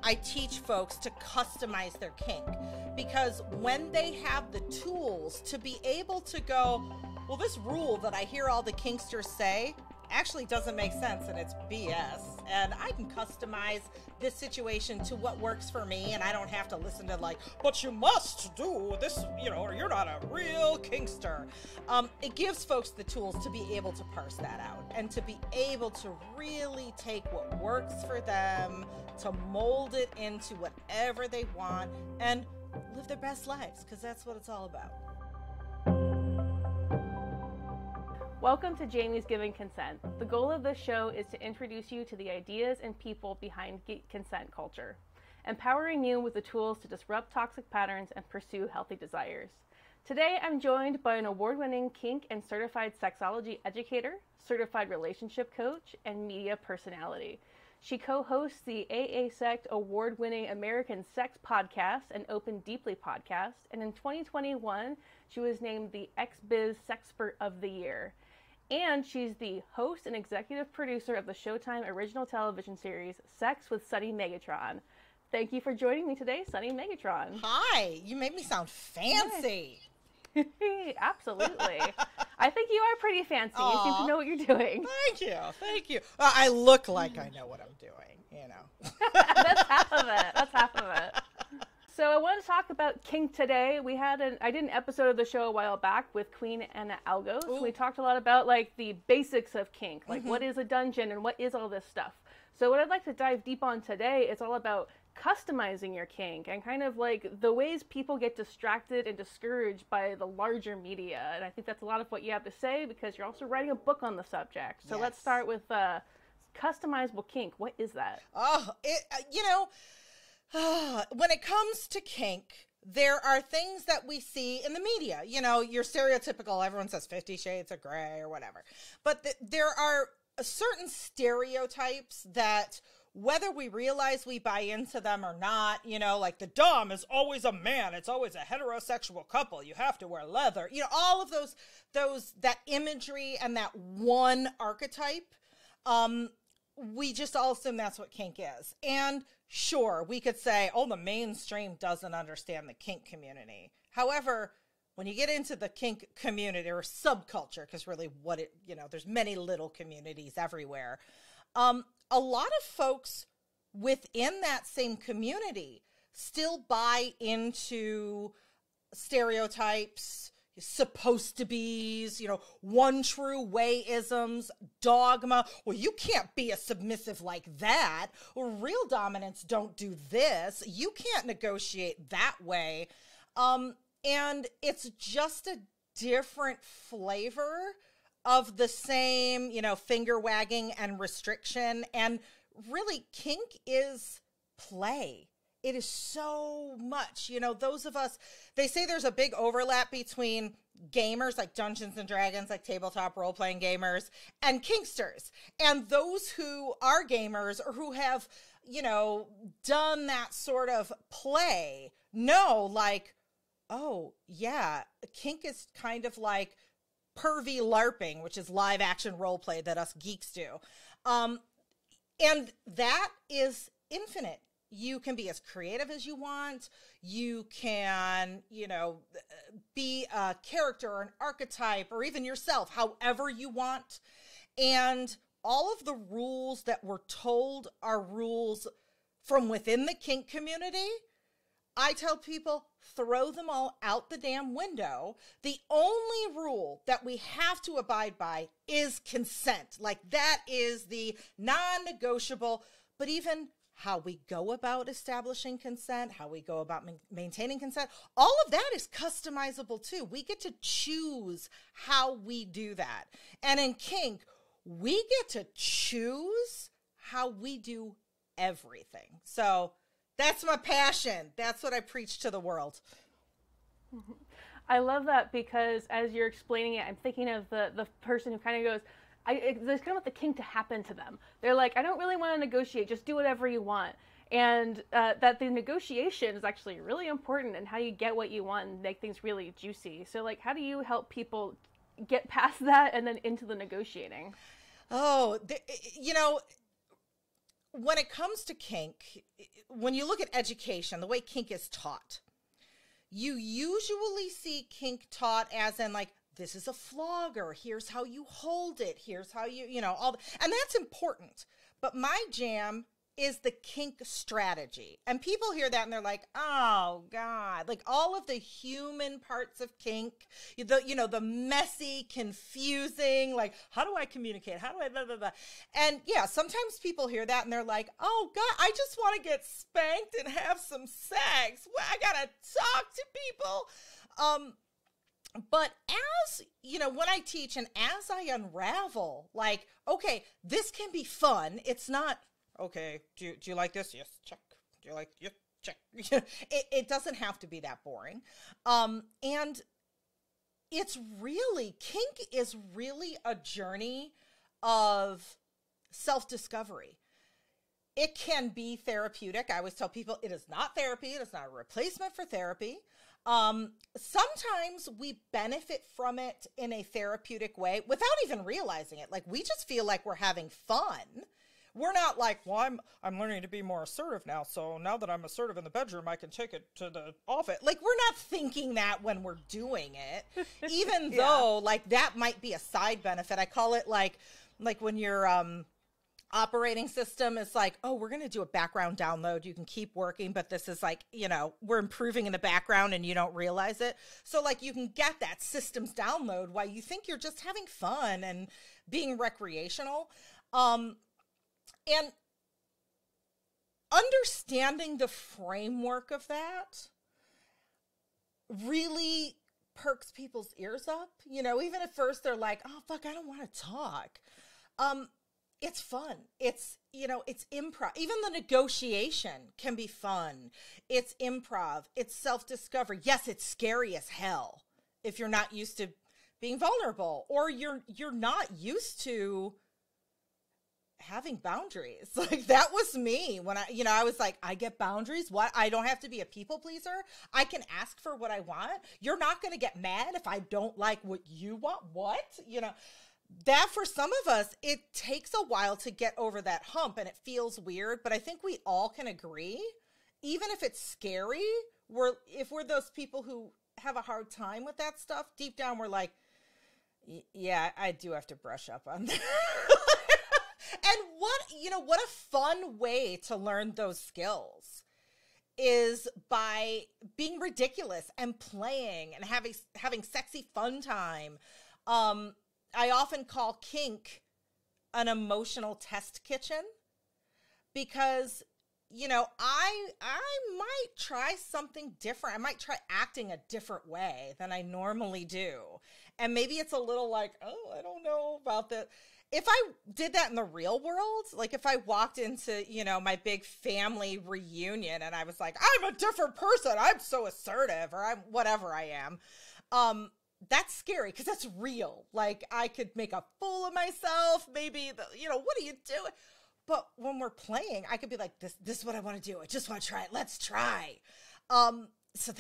I teach folks to customize their kink, because when they have the tools to be able to go, well, this rule that I hear all the kinksters say actually doesn't make sense and it's BS, and I can customize this situation to what works for me, and I don't have to listen to like, but you must do this, you know, or you're not a real kinkster. It gives folks the tools to be able to parse that out and to be able to really take what works for them, to mold it into whatever they want and live their best lives, because that's what it's all about. Welcome to Jamie's Giving Consent. The goal of this show is to introduce you to the ideas and people behind consent culture, empowering you with the tools to disrupt toxic patterns and pursue healthy desires. Today, I'm joined by an award-winning kink and certified sexuality educator, certified relationship coach, and media personality. She co-hosts the AASECT Award-winning American Sex Podcast and Open Deeply Podcast, and in 2021, she was named the XBIZ Sexpert of the Year. And she's the host and executive producer of the Showtime original television series, Sex with Sunny Megatron. Thank you for joining me today, Sunny Megatron. Hi, you made me sound fancy. Absolutely. I think you are pretty fancy. Aww. You seem to know what you're doing. Thank you. I look like I know what I'm doing, you know. That's half of it. So I want to talk about kink today. I did an episode of the show a while back with Queen Anna Algos. Ooh. We talked a lot about like the basics of kink, like what is a dungeon and what is all this stuff. So what I'd like to dive deep on today is all about customizing your kink and kind of like the ways people get distracted and discouraged by the larger media. And I think that's a lot of what you have to say because you're also writing a book on the subject. So Let's start with customizable kink. What is that? When it comes to kink, there are things that we see in the media. You know, you're stereotypical. Everyone says 50 Shades of Grey or whatever. But there are certain stereotypes that, whether we realize we buy into them or not, you know, like the dom is always a man. It's always a heterosexual couple. You have to wear leather. You know, all of that imagery and that one archetype, we just all assume that's what kink is. And sure, we could say, oh, the mainstream doesn't understand the kink community. However, when you get into the kink community or subculture, because really there's many little communities everywhere. A lot of folks within that same community still buy into stereotypes, supposed to be's, you know, one true way isms, dogma. Well, you can't be a submissive like that. Well, real dominants don't do this. You can't negotiate that way. And it's just a different flavor of the same, you know, finger wagging and restriction. And really, kink is play. It is so much, you know, those of us, they say there's a big overlap between gamers like Dungeons and Dragons, like tabletop role-playing gamers, and kinksters. And those who are gamers or who have, you know, done that sort of play know, like, oh, yeah, kink is kind of like pervy LARPing, which is live action role play that us geeks do. And that is infinite. You can be as creative as you want. You can, you know, be a character or an archetype or even yourself, however you want. And all of the rules that we're told are rules from within the kink community, I tell people, throw them all out the damn window. The only rule that we have to abide by is consent. Like, that is the non-negotiable. But even how we go about establishing consent, how we go about maintaining consent, all of that is customizable too. We get to choose how we do that. And in kink, we get to choose how we do everything. So that's my passion. That's what I preach to the world. I love that because as you're explaining it, I'm thinking of the person who kind of goes, they kind of want the kink to happen to them. They're like, I don't really want to negotiate. Just do whatever you want. And that the negotiation is actually really important and how you get what you want and make things really juicy. So, like, how do you help people get past that and then into the negotiating? Oh, you know, when it comes to kink, when you look at education, the way kink is taught, you usually see kink taught as in like, this is a flogger, here's how you hold it, here's how you know, and that's important. But my jam is the kink strategy. And people hear that and they're like, oh God, like all of the human parts of kink, the messy, confusing, like, how do I communicate? How do I blah, blah, blah. And yeah, sometimes people hear that and they're like, oh God, I just want to get spanked and have some sex. Well, I gotta talk to people. But as, when I teach and as I unravel, like, okay, this can be fun. It's not, okay, do you like this? Yes, check. Do you like, yes, check. It doesn't have to be that boring. And kink is really a journey of self-discovery. It can be therapeutic. I always tell people it is not therapy. It is not a replacement for therapy. Sometimes we benefit from it in a therapeutic way without even realizing it. Like, we just feel like we're having fun. We're not like, well, I'm learning to be more assertive now. So now that I'm assertive in the bedroom, I can take it to the office. Like, we're not thinking that when we're doing it, even though like that might be a side benefit. I call it like when your operating system is like, oh, we're going to do a background download. You can keep working, but this is like, we're improving in the background and you don't realize it. So like you can get that systems download while you think you're just having fun and being recreational. And understanding the framework of that really perks people's ears up. Even at first they're like, oh, fuck, I don't want to talk. It's fun. It's improv. Even the negotiation can be fun. It's improv. It's self-discovery. Yes, it's scary as hell if you're not used to being vulnerable or you're not used to having boundaries. Like, that was me when I was like, I get boundaries. What? I don't have to be a people pleaser. I can ask for what I want. You're not going to get mad if I don't like what you want. What? That for some of us, it takes a while to get over that hump and it feels weird, but I think we all can agree, even if it's scary, if we're those people who have a hard time with that stuff, deep down we're like, yeah, I do have to brush up on that. And what a fun way to learn those skills is by being ridiculous and playing and having sexy fun time. I often call kink an emotional test kitchen because, I might try something different. I might try acting a different way than I normally do. And maybe it's a little like, oh, I don't know about that. If I did that in the real world, like if I walked into, my big family reunion and I was like, I'm a different person, I'm so assertive, or I'm whatever I am, that's scary because that's real. Like, I could make a fool of myself. Maybe, what are you doing? But when we're playing, I could be like, this is what I want to do. I just want to try it. Let's try. So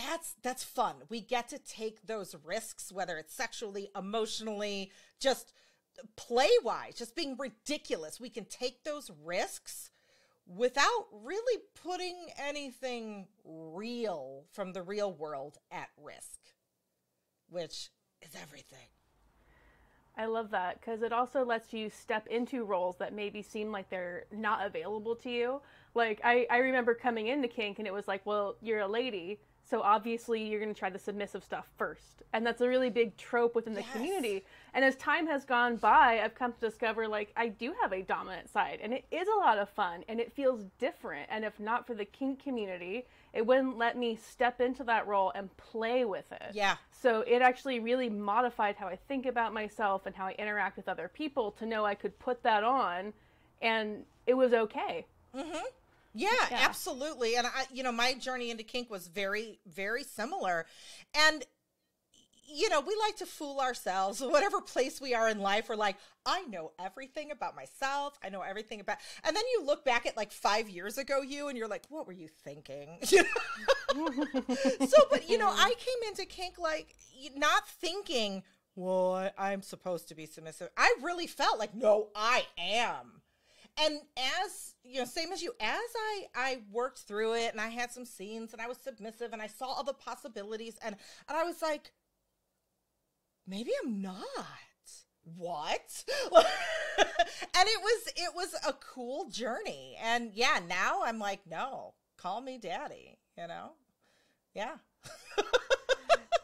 that's fun. We get to take those risks, whether it's sexually, emotionally, just play-wise, just being ridiculous. We can take those risks without really putting anything real from the real world at risk, which is everything. I love that because it also lets you step into roles that maybe seem like they're not available to you. Like, I remember coming into kink and it was like, well, you're a lady, so obviously you're going to try the submissive stuff first. And that's a really big trope within the community. And as time has gone by, I've come to discover, like, I do have a dominant side. And it is a lot of fun. And it feels different. And if not for the kink community, it wouldn't let me step into that role and play with it. Yeah. So it actually really modified how I think about myself and how I interact with other people to know I could put that on and it was okay. Mm-hmm. Yeah, absolutely. And my journey into kink was very, very similar. And, we like to fool ourselves. Whatever place we are in life, we're like, I know everything about myself. I know everything about, and then you look back at like 5 years ago, and you're like, what were you thinking? But I came into kink like not thinking, well, I'm supposed to be submissive. I really felt like, no, I am. And as, you know, same as you, as I worked through it and I had some scenes and I was submissive and I saw all the possibilities and I was like, maybe I'm not. What? And it was a cool journey. And yeah, now I'm like, no, call me daddy, you know? Yeah.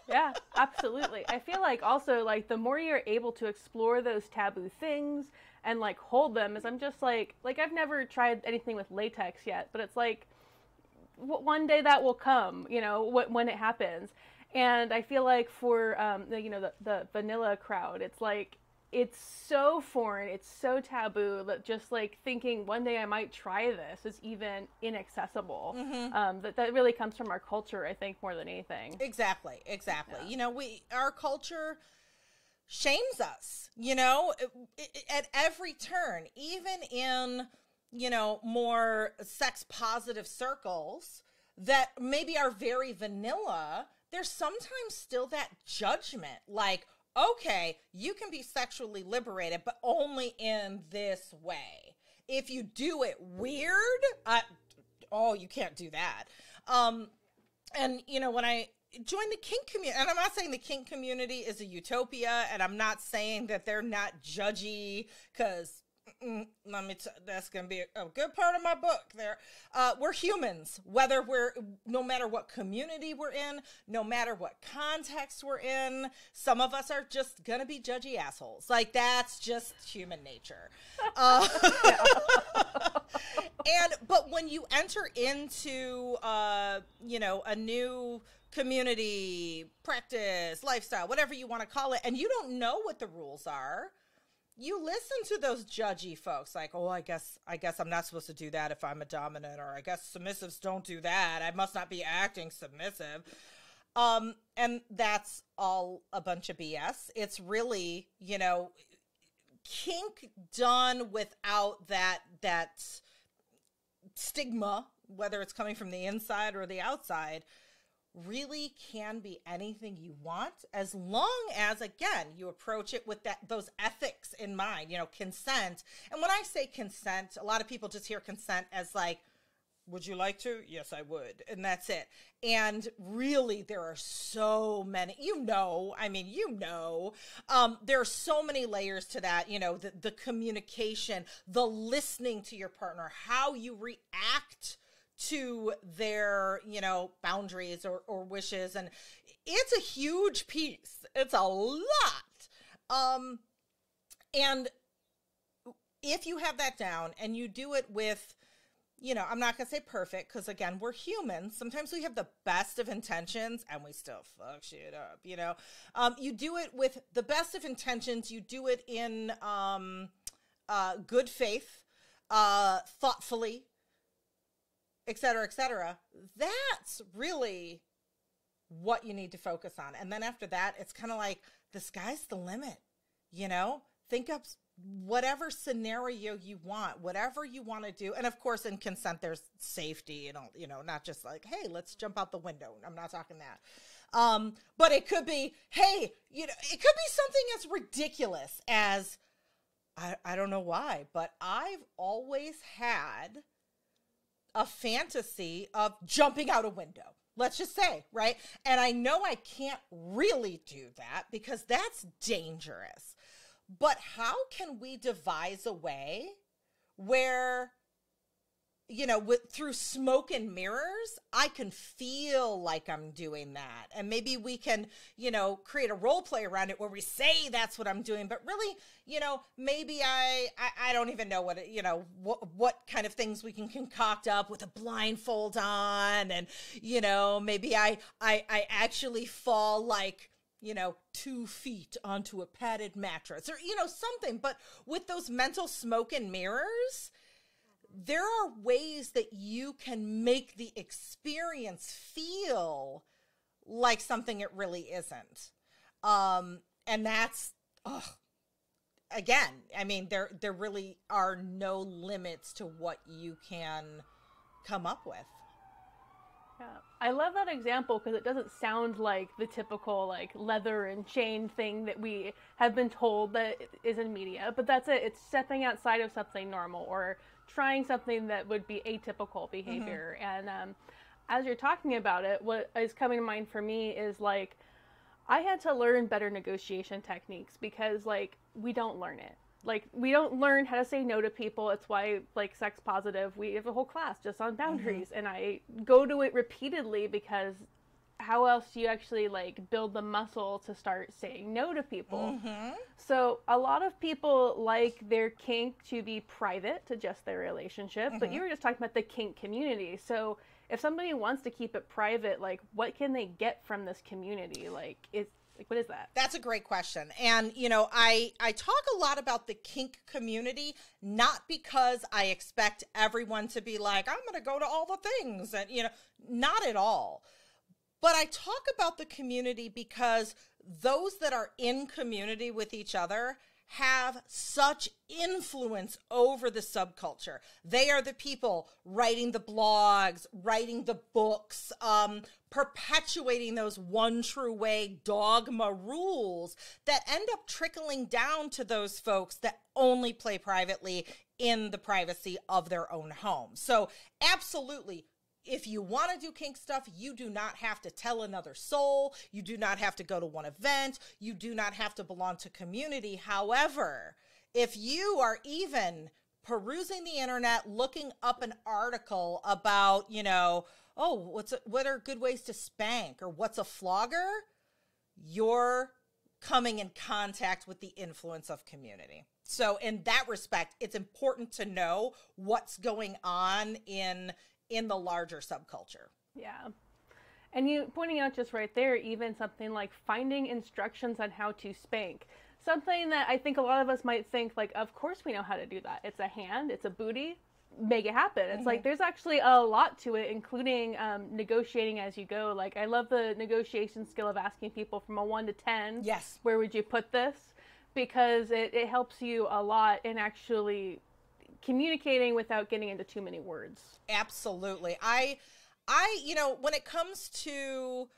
Yeah, absolutely. I feel like also like the more you're able to explore those taboo things and like hold them, as I'm just like I've never tried anything with latex yet, but it's like one day that will come, you know, when it happens. And I feel like for the vanilla crowd, it's like it's so foreign, it's so taboo that just like thinking one day I might try this is even inaccessible. That really comes from our culture, I think, more than anything. Exactly. Yeah. You know, our culture shames us, at every turn, even in, more sex positive circles that maybe are very vanilla. There's sometimes still that judgment, like, okay, you can be sexually liberated, but only in this way. If you do it weird, you can't do that. And, when I joined the kink community, and I'm not saying the kink community is a utopia, and I'm not saying that they're not judgy, because that's going to be a good part of my book there. We're humans, no matter what community we're in, no matter what context we're in. Some of us are just going to be judgy assholes. Like, that's just human nature. But when you enter into, a new community, practice, lifestyle, whatever you want to call it, and you don't know what the rules are, you listen to those judgy folks like, oh, I guess I'm not supposed to do that if I'm a dominant, or I guess submissives don't do that. I must not be acting submissive. And that's all a bunch of BS. It's really, kink done without that stigma, whether it's coming from the inside or the outside, really can be anything you want, as long as, again, you approach it with those ethics in mind, consent. And when I say consent, a lot of people just hear consent as like, would you like to? Yes, I would. And that's it. And really, there are so many, there are so many layers to that, the communication, the listening to your partner, how you react to their, boundaries or wishes. And it's a huge piece. It's a lot. And if you have that down and you do it with, I'm not going to say perfect, because again, we're humans. Sometimes we have the best of intentions and we still fuck shit up, you do it with the best of intentions. You do it in, good faith, thoughtfully, et cetera, that's really what you need to focus on. And then after that, it's kind of like, the sky's the limit, think up whatever scenario you want, whatever you want to do. And of course, in consent, there's safety, not just like, hey, let's jump out the window. I'm not talking that. But it could be, hey, it could be something as ridiculous as, I don't know why, but I've always had a fantasy of jumping out a window, let's just say, right? And I know I can't really do that because that's dangerous. But how can we devise a way where, through smoke and mirrors, I can feel like I'm doing that. And maybe we can, create a role play around it where we say that's what I'm doing. But really, maybe I don't even know what kind of things we can concoct up with a blindfold on. And, maybe I actually fall like, 2 feet onto a padded mattress or, something. But with those mental smoke and mirrors, there are ways that you can make the experience feel like something it really isn't. And that's, again, there really are no limits to what you can come up with. Yeah. I love that example because it doesn't sound like the typical like leather and chain thing that we have been told that is in media, but that's it. It's stepping outside of something normal or trying something that would be atypical behavior. And as you're talking about it, what is coming to mind for me is like, I had to learn better negotiation techniques because like we don't learn it. Like, we don't learn how to say no to people. It's why, like, Sex Positive, we have a whole class just on boundaries. And I go to it repeatedly because how else do you actually, like, build the muscle to start saying no to people? So a lot of people like their kink to be private, to just their relationship. But you were just talking about the kink community. So if somebody wants to keep it private, like, what can they get from this community? Like, what is that? That's a great question. And, you know, I talk a lot about the kink community, not because I expect everyone to be like, I'm going to go to all the things. And, you know, not at all. But I talk about the community because those that are in community with each other have such influence over the subculture. They are the people writing the blogs, writing the books, perpetuating those one true way dogma rules that end up trickling down to those folks that only play privately in the privacy of their own home. So absolutely, if you want to do kink stuff, you do not have to tell another soul. You do not have to go to one event. You do not have to belong to community. However, if you are even perusing the internet, looking up an article about, you know, oh, what are good ways to spank or what's a flogger, you're coming in contact with the influence of community. So in that respect, it's important to know what's going on in the larger subculture. Yeah. And you pointing out just right there, even something like finding instructions on how to spank. Something that I think a lot of us might think like, of course we know how to do that. It's a hand, it's a booty, make it happen. It's like, there's actually a lot to it, including negotiating as you go. Like, I love the negotiation skill of asking people from a 1 to 10. Yes. Where would you put this? Because it helps you a lot in actually communicating without getting into too many words. Absolutely. I, you know, when it comes to,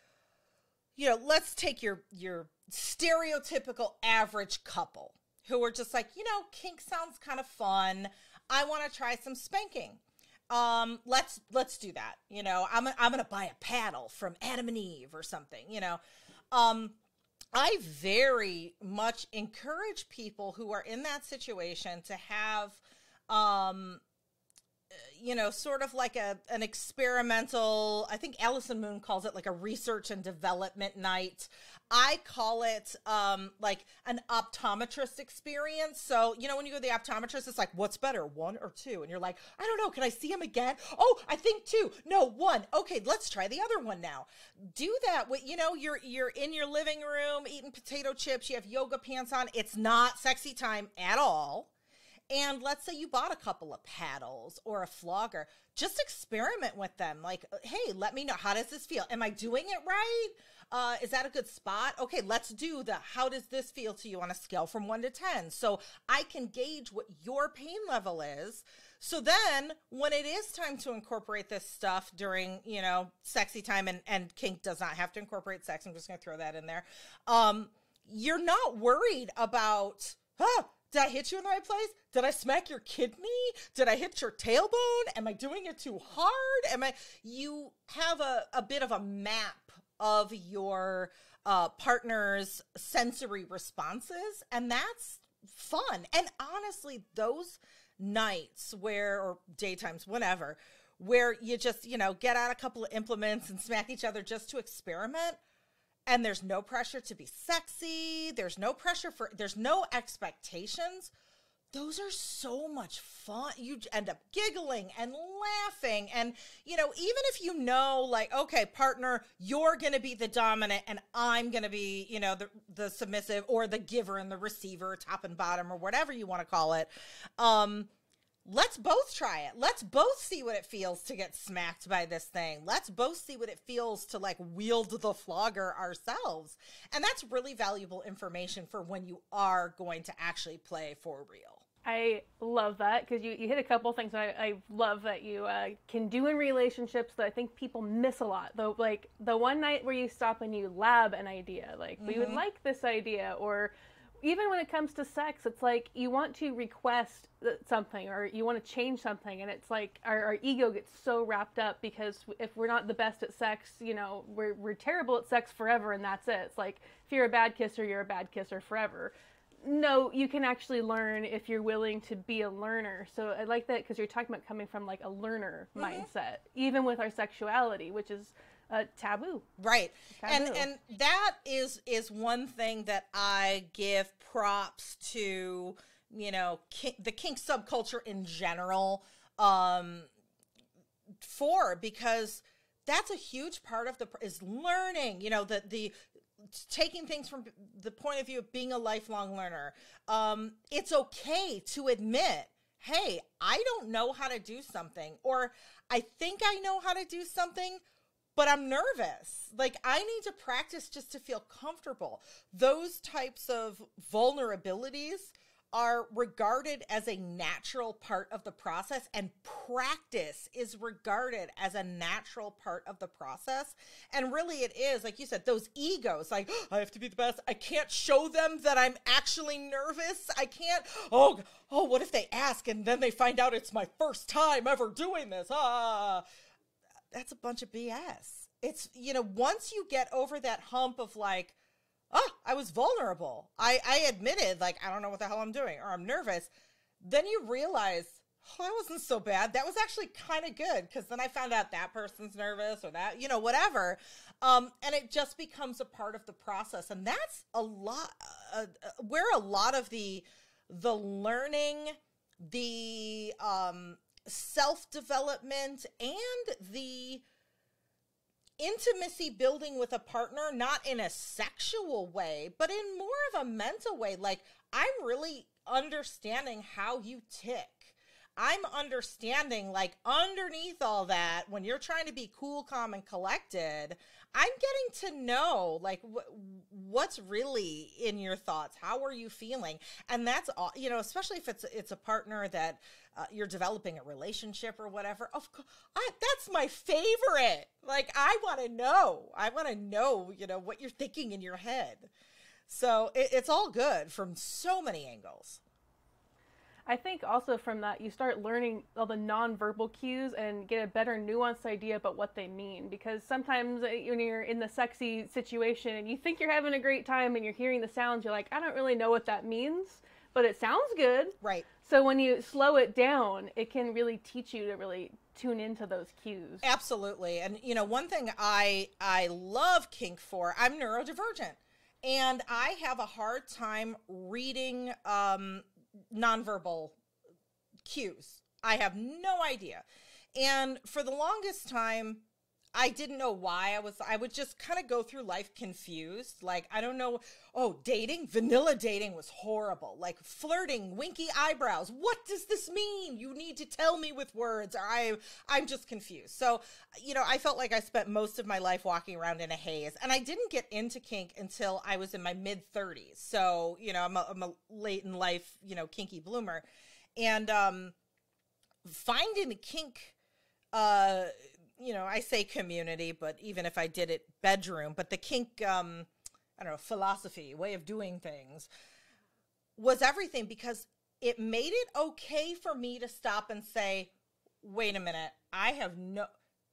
you know, let's take your stereotypical average couple who are just like, you know, kink sounds kind of fun. I want to try some spanking. Let's do that. You know, I'm going to buy a paddle from Adam and Eve or something, you know. I very much encourage people who are in that situation to have, you know, sort of like an experimental, I think Allison Moon calls it like a research and development night. I call it like an optometrist experience. So, you know, when you go to the optometrist, it's like, what's better, 1 or 2? And you're like, I don't know. Can I see him again? Oh, I think 2. No, 1. Okay, let's try the other one now. Do that. You know, you're in your living room eating potato chips. You have yoga pants on. It's not sexy time at all. And let's say you bought a couple of paddles or a flogger. Just experiment with them. Like, hey, let me know. How does this feel? Am I doing it right? Is that a good spot? Okay, let's do how does this feel to you on a scale from 1 to 10? So I can gauge what your pain level is. So then when it is time to incorporate this stuff during, you know, sexy time, and kink does not have to incorporate sex. I'm just going to throw that in there. You're not worried about, did I hit you in the right place? Did I smack your kidney? Did I hit your tailbone? Am I doing it too hard? You have a bit of a map of your partner's sensory responses, and that's fun. And honestly, those nights or daytimes, whatever, where you just, you know, get out a couple of implements and smack each other just to experiment, and there's no pressure to be sexy. There's no expectations. Those are so much fun. You end up giggling and laughing. And, you know, even if you know, like, okay, partner, you're going to be the dominant and I'm going to be, you know, the submissive, or the giver and the receiver, top and bottom, or whatever you want to call it. Let's both try it. Let's both see what it feels to get smacked by this thing. Let's both see what it feels to like wield the flogger ourselves. And that's really valuable information for when you are going to actually play for real. I love that, because you hit a couple things that I love that you can do in relationships that I think people miss a lot. Though, like the one night where you stop and you lab an idea, like we would like this idea, or even when it comes to sex, it's like you want to request something or you want to change something, and it's like our ego gets so wrapped up, because if we're not the best at sex, you know, we're terrible at sex forever, and that's it. It's like if you're a bad kisser, you're a bad kisser forever. No, you can actually learn if you're willing to be a learner. So I like that, because you're talking about coming from like a learner mindset, even with our sexuality, which is taboo. Right. Taboo. And that is one thing that I give props to, you know, the kink subculture in general, for, because that's a huge part of is learning, you know, the taking things from the point of view of being a lifelong learner. It's okay to admit, hey, I don't know how to do something, or I think I know how to do something, but I'm nervous. Like, I need to practice just to feel comfortable. Those types of vulnerabilities are regarded as a natural part of the process, and practice is regarded as a natural part of the process. And really it is, like you said, those egos, like, oh, I have to be the best. I can't show them that I'm actually nervous. I can't, oh, what if they ask and then they find out it's my first time ever doing this? That's a bunch of BS. It's, you know, once you get over that hump of like, oh, I was vulnerable, I admitted, like, I don't know what the hell I'm doing, or I'm nervous, then you realize, oh, I wasn't so bad. That was actually kind of good, because then I found out that person's nervous, or that, you know, whatever. And it just becomes a part of the process. And that's a lot, where a lot of the learning, the self-development, and the intimacy building with a partner, not in a sexual way, but in more of a mental way. Like, I'm really understanding how you tick. I'm understanding, like, underneath all that, when you're trying to be cool, calm, and collected, I'm getting to know, like, what's really in your thoughts. How are you feeling? And that's all, you know, especially if it's a partner that you're developing a relationship or whatever. Of course, that's my favorite. Like, I want to know, you know, what you're thinking in your head. So it's all good from so many angles. I think also from that, you start learning all the nonverbal cues and get a better nuanced idea about what they mean. Because sometimes when you're in the sexy situation and you think you're having a great time and you're hearing the sounds, you're like, I don't really know what that means, but it sounds good. Right. So when you slow it down, it can really teach you to really tune into those cues. Absolutely. And, you know, one thing I love kink for, I'm neurodivergent, and I have a hard time reading nonverbal cues. I have no idea. And for the longest time, I didn't know why. I would just kind of go through life confused. Like, I don't know. Oh, vanilla dating was horrible. Like, flirting, winky eyebrows. What does this mean? You need to tell me with words, or I'm just confused. So, you know, I felt like I spent most of my life walking around in a haze, and I didn't get into kink until I was in my mid-30s. So, you know, I'm a late in life, you know, kinky bloomer. And finding the kink, you know, I say community, but even if I did it bedroom, but the kink, I don't know, philosophy, way of doing things was everything, because it made it okay for me to stop and say, wait a minute,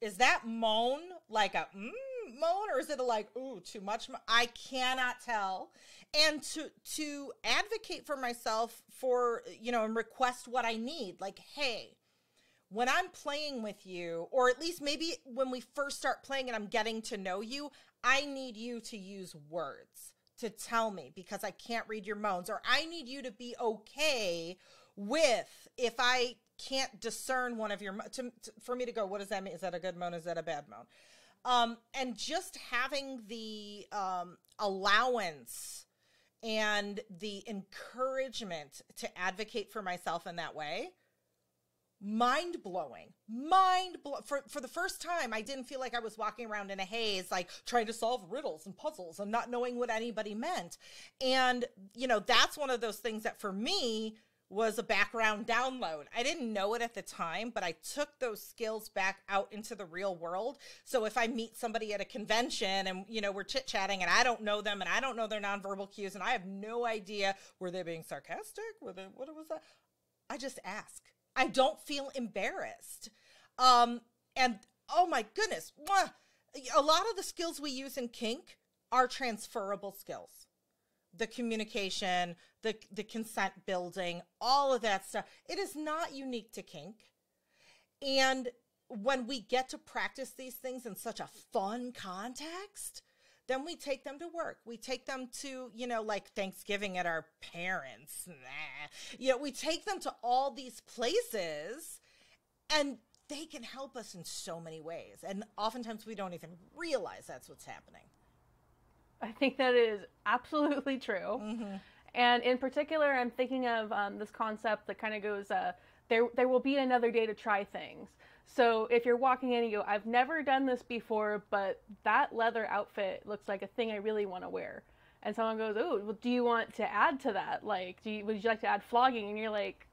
is that moan like a moan, or is it like, ooh, too much? I cannot tell. And to advocate for myself for, you know, and request what I need, like, hey, when I'm playing with you, or at least maybe when we first start playing and I'm getting to know you, I need you to use words to tell me, because I can't read your moans, or I need you to be okay with, if I can't discern one of your, for me to go, what does that mean? Is that a good moan? Is that a bad moan? And just having the allowance and the encouragement to advocate for myself in that way, mind-blowing. For the first time, I didn't feel like I was walking around in a haze, like trying to solve riddles and puzzles and not knowing what anybody meant. And, you know, that's one of those things that for me was a background download. I didn't know it at the time, but I took those skills back out into the real world. So if I meet somebody at a convention and, you know, we're chit-chatting and I don't know them and I don't know their nonverbal cues and I have no idea, were they being sarcastic? What was that? I just ask. I don't feel embarrassed. And oh my goodness, a lot of the skills we use in kink are transferable skills. The communication, the consent building, all of that stuff. It is not unique to kink. And when we get to practice these things in such a fun context, then we take them to work. We take them to, you know, like Thanksgiving at our parents'. You know, we take them to all these places and they can help us in so many ways. And oftentimes we don't even realize that's what's happening. I think that is absolutely true. Mm-hmm. And in particular, I'm thinking of this concept that kind of goes, there will be another day to try things. So if you're walking in and you go, I've never done this before, but that leather outfit looks like a thing I really want to wear. And someone goes, oh, well, do you want to add to that? Like, would you like to add flogging? And you're like,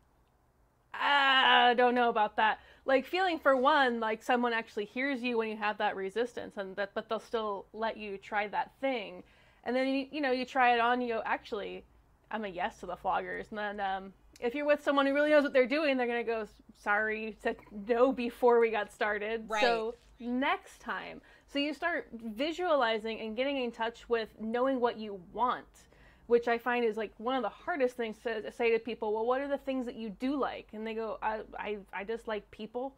I don't know about that. Like, feeling for one, like someone actually hears you when you have that resistance, and that, but they'll still let you try that thing. And then, you know, you try it on, you go, actually, I'm a yes to the floggers. And then if you're with someone who really knows what they're doing, they're going to go, sorry, you said no before we got started. Right. So next time. So you start visualizing and getting in touch with knowing what you want, which I find is like one of the hardest things to say to people. Well, what are the things that you do like? And they go, I just like people.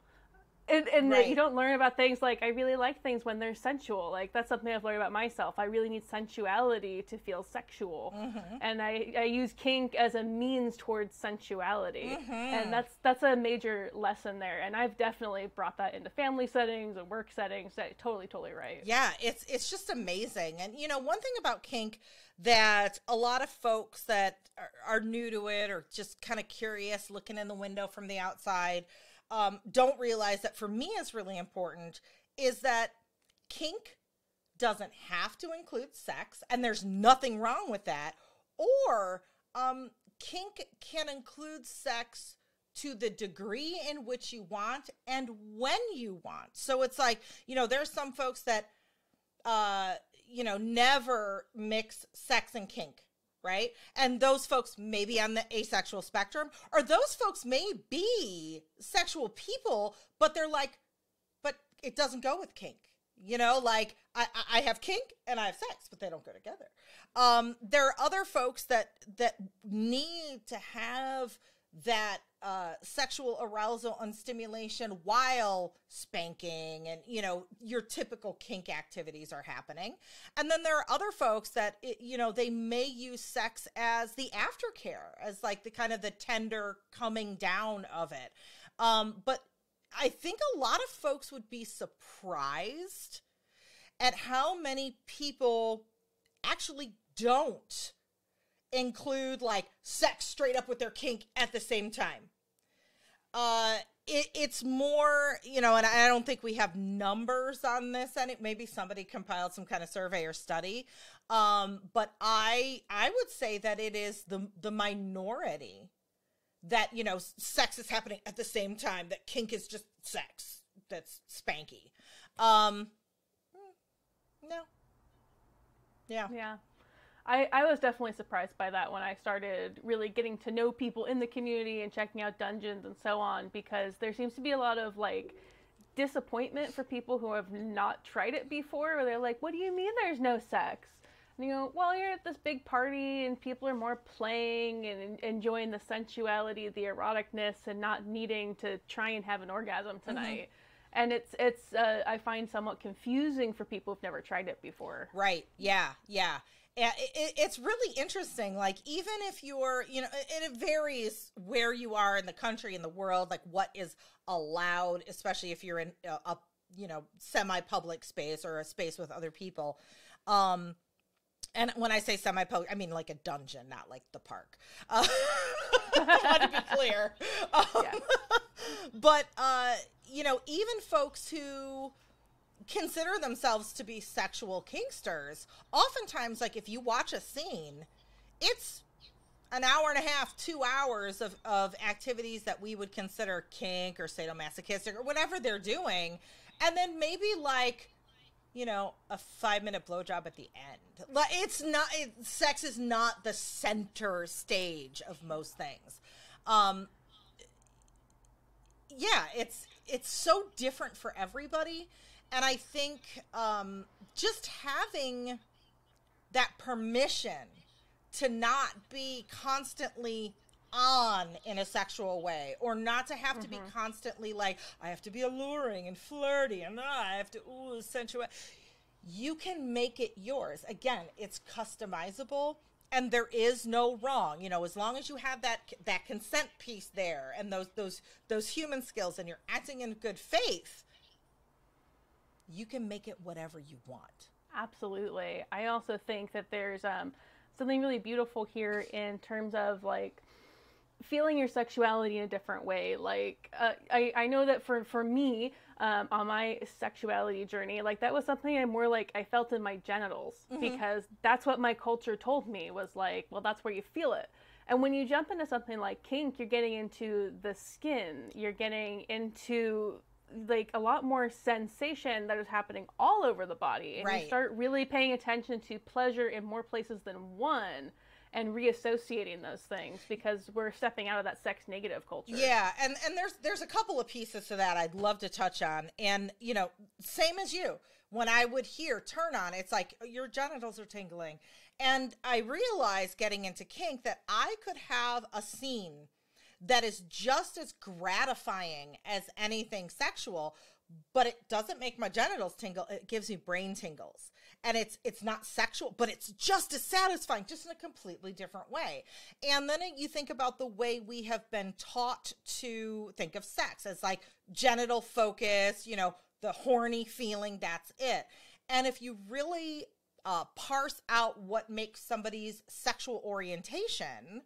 And right. You don't learn about things like, I really like things when they're sensual. Like, that's something I've learned about myself. I really need sensuality to feel sexual. Mm-hmm. And I use kink as a means towards sensuality. Mm-hmm. And that's a major lesson there. And I've definitely brought that into family settings and work settings. Totally right. Yeah, it's just amazing. And, you know, one thing about kink that a lot of folks that are new to it or just kind of curious looking in the window from the outside don't realize that for me is really important is that kink doesn't have to include sex, and there's nothing wrong with that, or kink can include sex to the degree in which you want and when you want. So it's like, you know, there's some folks that, you know, never mix sex and kink. Right? And those folks may be on the asexual spectrum, or those folks may be sexual people, but they're like, but it doesn't go with kink. You know, like I have kink and I have sex, but they don't go together. There are other folks that need to have that sexual arousal and stimulation while spanking and, you know, your typical kink activities are happening. And then there are other folks that, you know, they may use sex as the aftercare, as like the kind of the tender coming down of it. But I think a lot of folks would be surprised at how many people actually don't include like sex straight up with their kink at the same time. It's more, you know, and I don't think we have numbers on this, and maybe somebody compiled some kind of survey or study. But I would say that it is the minority that, you know, sex is happening at the same time, that kink is just sex that's spanky. No. Yeah. Yeah. I was definitely surprised by that when I started really getting to know people in the community and checking out dungeons and so on, because there seems to be a lot of like disappointment for people who have not tried it before, where they're like, what do you mean there's no sex? And you go, well, you're at this big party and people are more playing and enjoying the sensuality, the eroticness, and not needing to try and have an orgasm tonight. Mm-hmm. And it's I find somewhat confusing for people who've never tried it before. Right. Yeah. It's really interesting. Like, even if you're, you know, it varies where you are in the country, in the world, like what is allowed, especially if you're in a you know, semi-public space or a space with other people. And when I say semi-public, I mean like a dungeon, not like the park. I want to be clear. Yeah. But, you know, even folks who consider themselves to be sexual kinksters, oftentimes, like, if you watch a scene, it's an hour and a half, 2 hours of activities that we would consider kink or sadomasochistic or whatever they're doing. And then maybe like, you know, a 5-minute blowjob at the end. Like, it's not, sex is not the center stage of most things. Yeah, it's so different for everybody. And I think just having that permission to not be constantly on in a sexual way, or not to have to be constantly like, I have to be alluring and flirty and I have to, sensual. You can make it yours. Again, it's customizable and there is no wrong, you know, as long as you have that consent piece there and those human skills and you're acting in good faith, you can make it whatever you want. Absolutely. I also think that there's something really beautiful here in terms of like feeling your sexuality in a different way. Like I know that for me on my sexuality journey, like that was something I felt in my genitals, because that's what my culture told me was like, well, that's where you feel it. And when you jump into something like kink, you're getting into the skin, you're getting into like a lot more sensation that is happening all over the body, and you start really paying attention to pleasure in more places than one and reassociating those things, because we're stepping out of that sex negative culture. Yeah, and there's a couple of pieces to that I'd love to touch on. And, you know, same as you, when I would hear turn on, it's like your genitals are tingling. And I realized getting into kink that I could have a scene that is just as gratifying as anything sexual, but it doesn't make my genitals tingle. It gives me brain tingles. And it's not sexual, but it's just as satisfying, just in a completely different way. And then you think about the way we have been taught to think of sex as like genital focus, you know, the horny feeling, that's it. And if you really parse out what makes somebody's sexual orientation,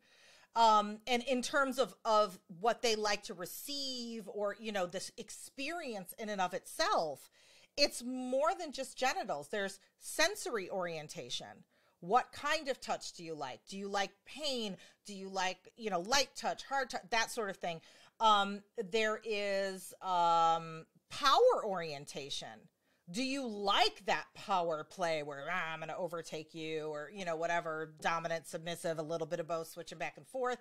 and in terms of what they like to receive, or, you know, this experience in and of itself, it's more than just genitals. There's sensory orientation. What kind of touch do you like? Do you like pain? Do you like, you know, light touch, hard touch, that sort of thing? There is power orientation. Do you like that power play where I'm going to overtake you, or, you know, whatever, dominant, submissive, a little bit of both, switching back and forth?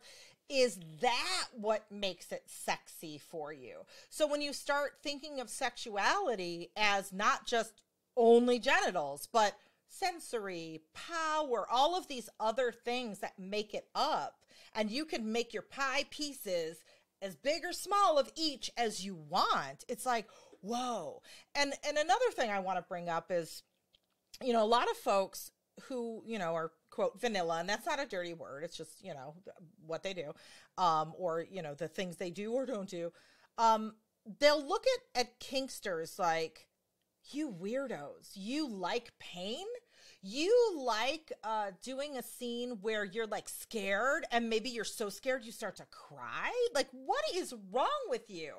Is that what makes it sexy for you? So when you start thinking of sexuality as not just only genitals, but sensory, power, all of these other things that make it up, and you can make your pie pieces as big or small of each as you want, it's like, whoa. And another thing I want to bring up is, you know, a lot of folks who, you know, are quote vanilla, and that's not a dirty word. It's just, you know, what they do, or, you know, the things they do or don't do. They'll look at kinksters like, you weirdos, you like pain? You like doing a scene where you're like scared, and maybe you're so scared you start to cry? Like, what is wrong with you?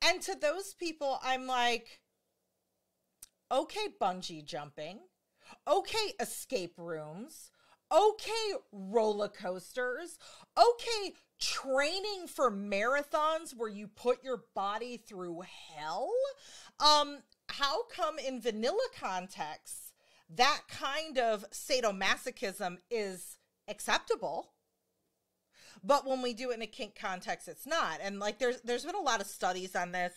And to those people, I'm like, okay, bungee jumping, okay, escape rooms, okay, roller coasters, okay, training for marathons where you put your body through hell. How come in vanilla contexts that kind of sadomasochism is acceptable, but when we do it in a kink context, it's not? And like, there's been a lot of studies on this.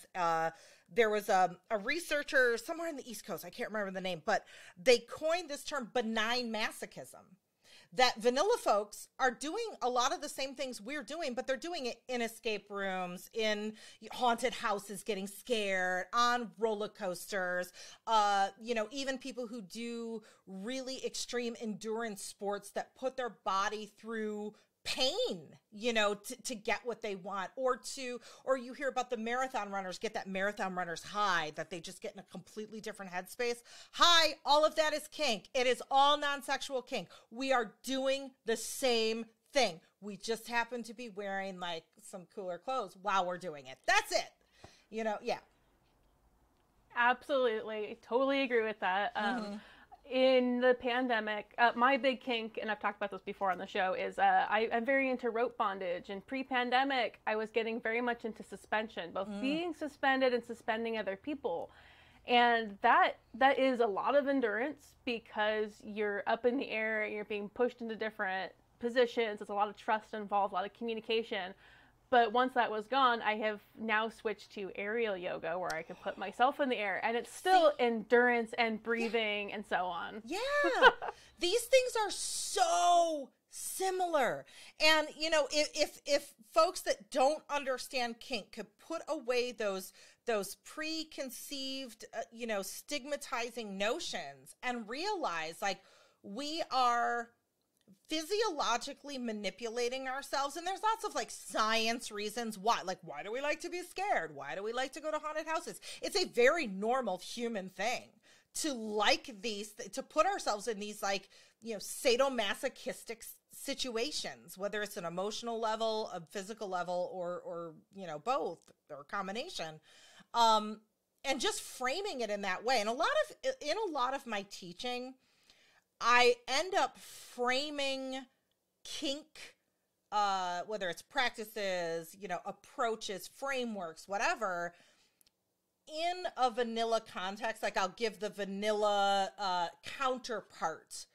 There was a researcher somewhere in the East Coast, I can't remember the name, but they coined this term benign masochism. That vanilla folks are doing a lot of the same things we're doing, but they're doing it in escape rooms, in haunted houses, getting scared, on roller coasters, you know, even people who do really extreme endurance sports that put their body through pain, you know, to get what they want, or you hear about the marathon runners get that marathon runner's high, that they just get in a completely different headspace. Hi, all of that is kink. It is all non-sexual kink. We are doing the same thing. We just happen to be wearing like some cooler clothes while we're doing it. That's it. You know, yeah. Absolutely. Totally agree with that. in the pandemic, my big kink, and I've talked about this before on the show, is I'm very into rope bondage. And pre-pandemic, I was getting very much into suspension, both being suspended and suspending other people. And that is a lot of endurance because you're up in the air, you're being pushed into different positions. There's a lot of trust involved, a lot of communication. But once that was gone, I have now switched to aerial yoga where I can put myself in the air, and it's still endurance and breathing and so on. Yeah. These things are so similar. And, you know, if folks that don't understand kink could put away those preconceived, you know, stigmatizing notions and realize, like, we are physiologically manipulating ourselves, and there's lots of like science reasons why. Like, why do we like to be scared? Why do we like to go to haunted houses? It's a very normal human thing to like these, to put ourselves in these, like, you know, sadomasochistic situations, whether it's an emotional level, a physical level, or you know, both, or a combination, and just framing it in that way. And in a lot of my teaching, I end up framing kink, whether it's practices, you know, approaches, frameworks, whatever, in a vanilla context. Like, I'll give the vanilla counterpart,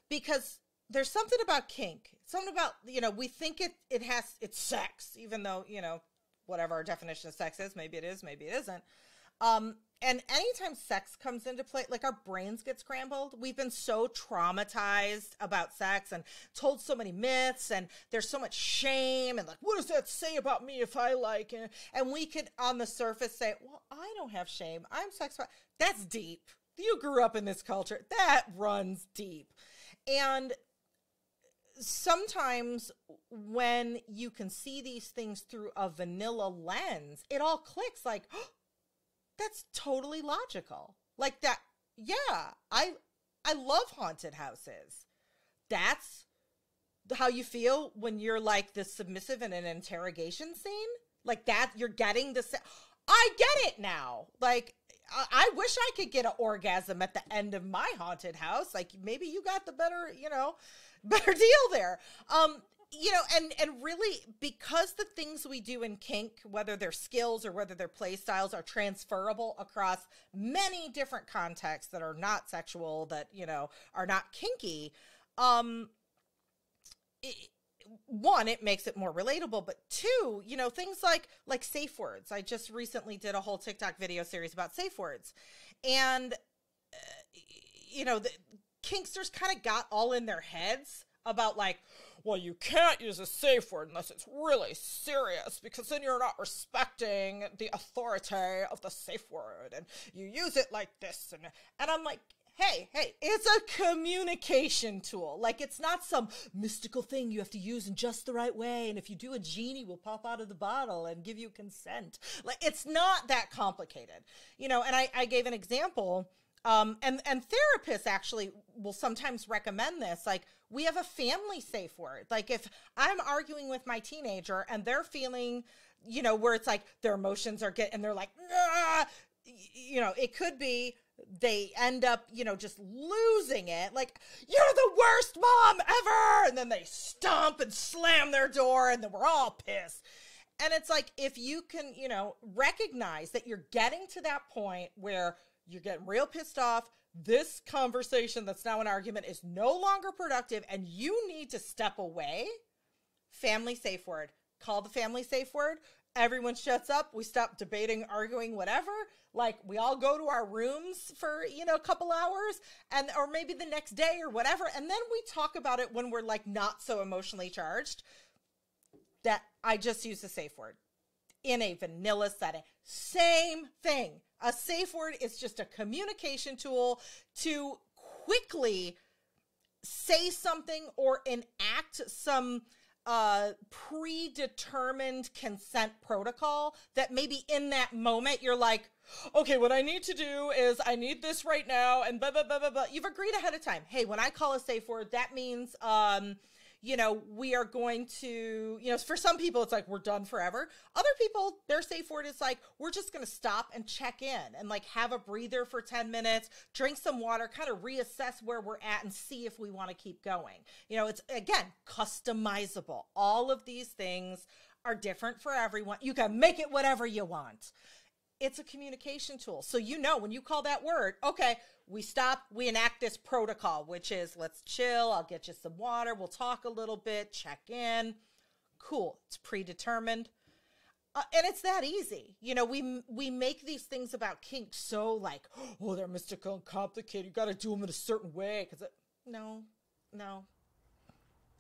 because there's something about kink, something about, you know, we think it's sex, even though, you know, whatever our definition of sex is, maybe it is, maybe it isn't. And anytime sex comes into play, like, our brains get scrambled. We've been so traumatized about sex and told so many myths, and there's so much shame, and like, what does that say about me if I like it? And we could on the surface say, well, I don't have shame, I'm sex. That's deep. You grew up in this culture. That runs deep. And sometimes when you can see these things through a vanilla lens, it all clicks, like, oh, that's totally logical. Like that. Yeah. I love haunted houses. That's how you feel when you're like the submissive in an interrogation scene. Like that, you're getting the, I get it now. Like, I wish I could get an orgasm at the end of my haunted house. Like, maybe you got the better, you know, better deal there. You know, and really, because the things we do in kink, whether they're skills or whether they're play styles, are transferable across many different contexts that are not sexual, that, you know, are not kinky. One, it makes it more relatable, but two, you know, things like safe words. I just recently did a whole TikTok video series about safe words, and you know, the kinksters kind of got all in their heads about, like, well, you can't use a safe word unless it's really serious, because then you're not respecting the authority of the safe word, and you use it like this. And I'm like, hey, it's a communication tool. Like, it's not some mystical thing you have to use in just the right way, and if you do, a genie will pop out of the bottle and give you consent. Like, it's not that complicated, you know. And I gave an example. And therapists actually will sometimes recommend this. Like, we have a family safe word. Like, if I'm arguing with my teenager and they're feeling, you know, where it's like their emotions are and they're like, nah, you know, it could be they end up, you know, just losing it. Like, you're the worst mom ever. And then they stomp and slam their door, and then we're all pissed. And it's like, if you can, you know, recognize that you're getting to that point where you're getting real pissed off, this conversation that's now an argument is no longer productive, and you need to step away. Family safe word. Call the family safe word. Everyone shuts up. We stop debating, arguing, whatever. Like, we all go to our rooms for, you know, a couple hours, and or maybe the next day or whatever, and then we talk about it when we're like not so emotionally charged. That I just used a safe word in a vanilla setting. Same thing. A safe word is just a communication tool to quickly say something or enact some predetermined consent protocol that maybe in that moment you're like, okay, what I need to do is I need this right now, and blah, blah, blah, blah, blah. You've agreed ahead of time. Hey, when I call a safe word, that means, we are going to, for some people, it's like, we're done forever. Other people, their safe word is like, we're just going to stop and check in and like have a breather for 10 minutes, drink some water, kind of reassess where we're at and see if we want to keep going. It's, again, customizable. All of these things are different for everyone. You can make it whatever you want. It's a communication tool. So, when you call that word, okay, we stop, we enact this protocol, which is let's chill. I'll get you some water. We'll talk a little bit, check in. Cool. It's predetermined. And it's that easy. We make these things about kink so like, oh, they're mystical and complicated. You got to do them in a certain way. No.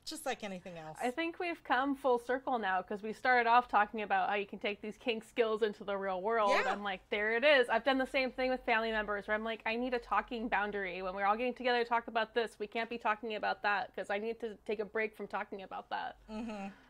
Just like anything else. I think we've come full circle now, because we started off talking about how you can take these kink skills into the real world. Yeah. I'm like, there it is. I've done the same thing with family members where I'm like, I need a talking boundary. When we're all getting together to talk about this, we can't be talking about that, because I need to take a break from talking about that.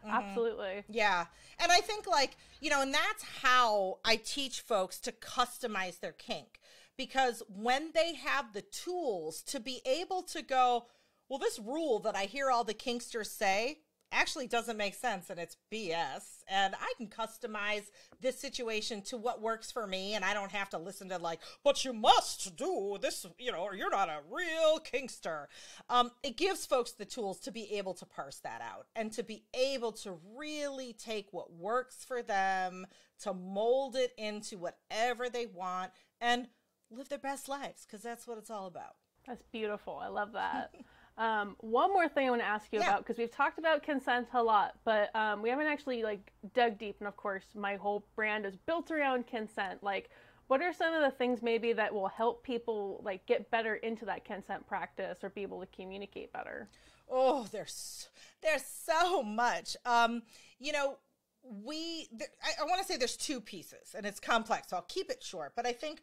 Absolutely. Yeah. And I think and that's how I teach folks to customize their kink, because when they have the tools to be able to go, well, this rule that I hear all the kinksters say actually doesn't make sense, and it's BS, and I can customize this situation to what works for me, and I don't have to listen to but you must do this, or you're not a real kinkster. It gives folks the tools to be able to parse that out and to be able to really take what works for them, to mold it into whatever they want, and live their best lives, because that's what it's all about. That's beautiful. I love that. One more thing I want to ask you about, because we've talked about consent a lot, but we haven't actually dug deep. And of course, my whole brand is built around consent. What are some of the things maybe that will help people get better into that consent practice or be able to communicate better? Oh, there's so much. I want to say there's two pieces, and it's complex, so I'll keep it short. But I think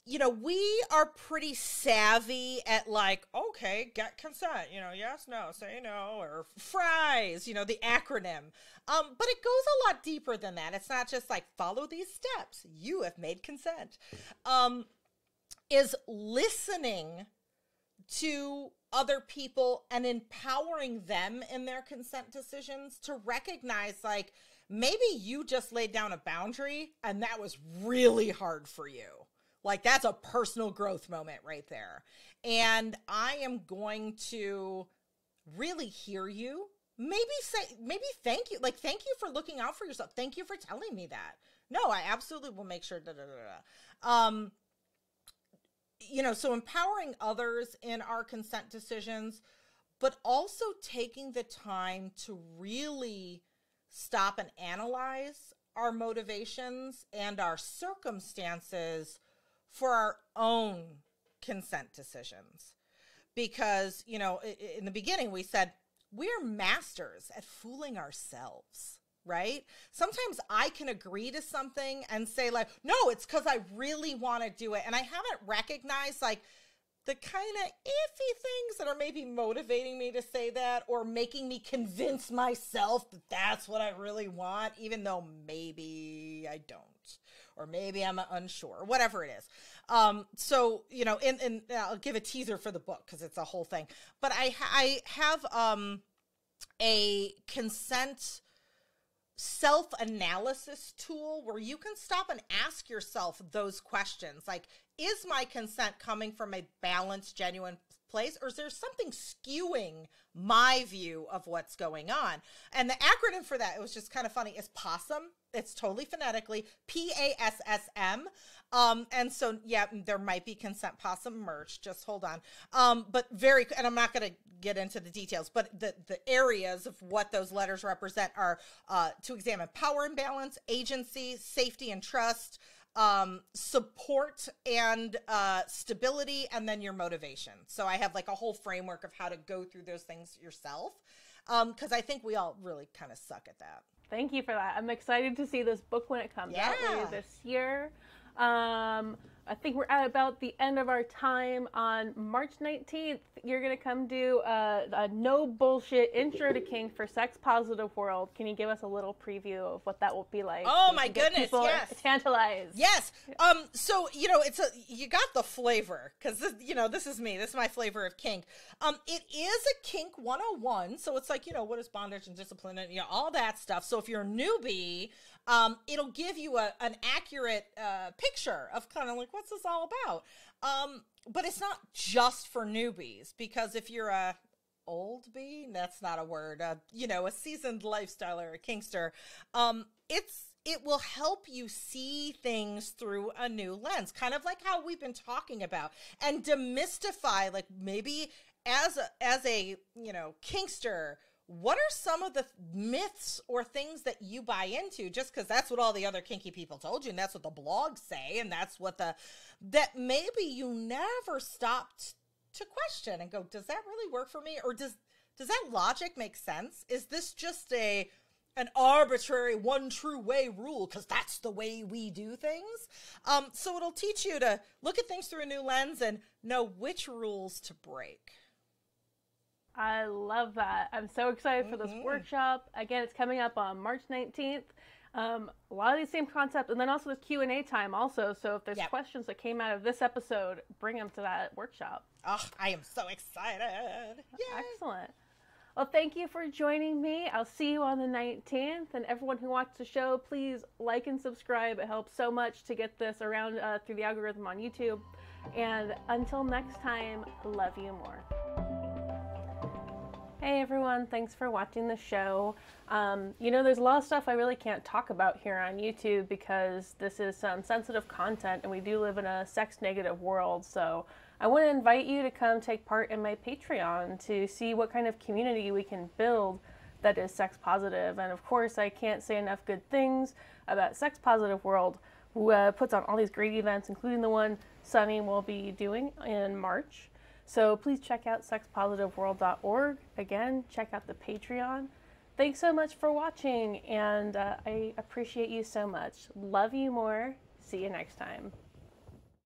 we are pretty savvy at okay, get consent, yes, no, say no, or FRIES, the acronym. But it goes a lot deeper than that. It's not just follow these steps. You have made consent. Is listening to other people and empowering them in their consent decisions to recognize maybe you just laid down a boundary and that was really hard for you. That's a personal growth moment right there. And I am going to really hear you. Maybe thank you. Thank you for looking out for yourself. Thank you for telling me that. No, I absolutely will make sure. So empowering others in our consent decisions, but also taking the time to really stop and analyze our motivations and our circumstances for our own consent decisions. Because, in the beginning we said, we're masters at fooling ourselves, right? Sometimes I can agree to something and say no, it's because I really want to do it. And I haven't recognized the kind of iffy things that are maybe motivating me to say that, or making me convince myself that that's what I really want, even though maybe I don't. Or maybe I'm unsure, whatever it is. So, and I'll give a teaser for the book because it's a whole thing. But I have a consent self-analysis tool where you can stop and ask yourself those questions. Is my consent coming from a balanced, genuine place, or is there something skewing my view of what's going on? And the acronym for that, it was just kind of funny, is POSSUM. It's totally phonetically PASSM. And so, there might be consent possum merch. Just hold on. And I'm not going to get into the details, but the areas of what those letters represent are to examine power imbalance, agency, safety and trust, support and stability, and then your motivation. So I have a whole framework of how to go through those things yourself, because I think we all really kind of suck at that. Thank you for that. I'm excited to see this book when it comes out later this year. I think we're at about the end of our time. On March 19th, you're going to come do a no bullshit intro to kink for sex positive world. Can you give us a little preview of what that will be like? Oh my goodness, yes. Tantalized. Yes. So, you got the flavor, because, this is me. This is my flavor of kink. It is a kink 101. So it's like, what is bondage and discipline and, all that stuff. So if you're a newbie, it'll give you an accurate picture of kind of like, what's this all about? But it's not just for newbies, because if you're a old bee, that's not a word, a seasoned lifestyle or a kinkster, it will help you see things through a new lens, kind of like how we've been talking about, and demystify, like, maybe as a kinkster, what are some of the myths or things that you buy into just because that's what all the other kinky people told you, and that's what the blogs say, and that's what that maybe you never stopped to question and go, does that really work for me? Or does that logic make sense? Is this just an arbitrary one true way rule because that's the way we do things? So it'll teach you to look at things through a new lens and know which rules to break. I love that. I'm so excited for this workshop. Again, it's coming up on March 19th. A lot of these same concepts, and then also the Q&A time also. So if there's questions that came out of this episode, bring them to that workshop. Oh, I am so excited. Yay. Excellent. Well, thank you for joining me. I'll see you on the 19th. And everyone who watched the show, please like and subscribe. It helps so much to get this around through the algorithm on YouTube. And until next time, love you more. Hey everyone, thanks for watching the show. There's a lot of stuff I really can't talk about here on YouTube because this is some sensitive content and we do live in a sex negative world. So I want to invite you to come take part in my Patreon to see what kind of community we can build that is sex positive. And of course, I can't say enough good things about Sex Positive World, who puts on all these great events, including the one Sunny will be doing in March. So please check out sexpositiveworld.org. Again, check out the Patreon. Thanks so much for watching, and I appreciate you so much. Love you more. See you next time.